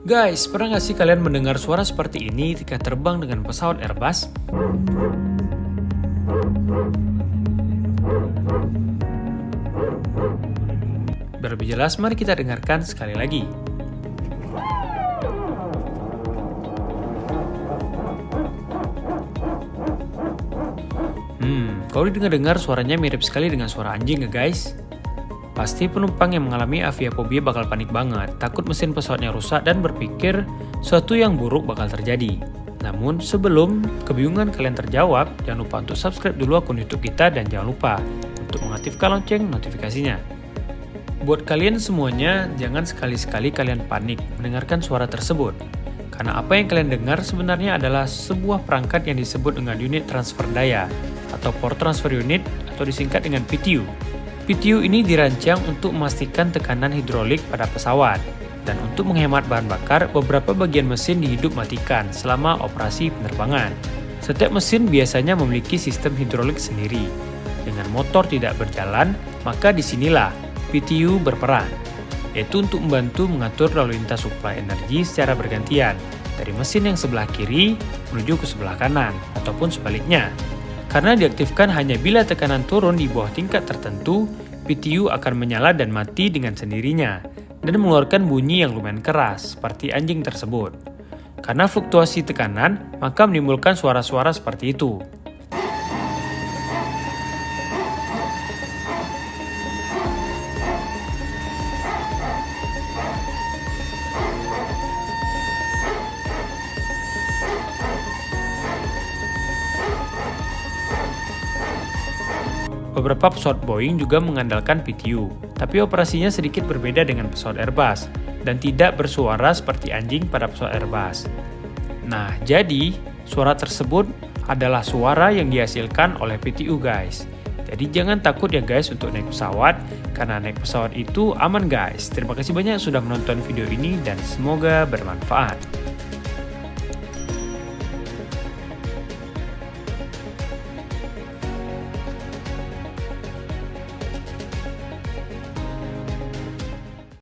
Guys, pernah nggak sih kalian mendengar suara seperti ini ketika terbang dengan pesawat Airbus? Biar lebih jelas, mari kita dengarkan sekali lagi. Kalau didengar-dengar suaranya mirip sekali dengan suara anjing ya guys? Pasti penumpang yang mengalami aviafobia bakal panik banget, takut mesin pesawatnya rusak dan berpikir sesuatu yang buruk bakal terjadi. Namun sebelum kebingungan kalian terjawab, jangan lupa untuk subscribe dulu akun YouTube kita dan jangan lupa untuk mengaktifkan lonceng notifikasinya. Buat kalian semuanya, jangan sekali-sekali kalian panik mendengarkan suara tersebut. Karena apa yang kalian dengar sebenarnya adalah sebuah perangkat yang disebut dengan unit transfer daya atau Power Transfer Unit atau disingkat dengan PTU. PTU ini dirancang untuk memastikan tekanan hidrolik pada pesawat. Dan untuk menghemat bahan bakar, beberapa bagian mesin dihidup matikan selama operasi penerbangan. Setiap mesin biasanya memiliki sistem hidrolik sendiri. Dengan motor tidak berjalan, maka disinilah PTU berperan, yaitu untuk membantu mengatur lalu lintas suplai energi secara bergantian, dari mesin yang sebelah kiri menuju ke sebelah kanan, ataupun sebaliknya. Karena diaktifkan hanya bila tekanan turun di bawah tingkat tertentu, PTU akan menyala dan mati dengan sendirinya, dan mengeluarkan bunyi yang lumayan keras, seperti anjing tersebut. Karena fluktuasi tekanan, maka menimbulkan suara-suara seperti itu. Beberapa pesawat Boeing juga mengandalkan PTU, tapi operasinya sedikit berbeda dengan pesawat Airbus, dan tidak bersuara seperti anjing pada pesawat Airbus. Nah, jadi suara tersebut adalah suara yang dihasilkan oleh PTU guys. Jadi jangan takut ya guys untuk naik pesawat, karena naik pesawat itu aman guys. Terima kasih banyak sudah menonton video ini dan semoga bermanfaat.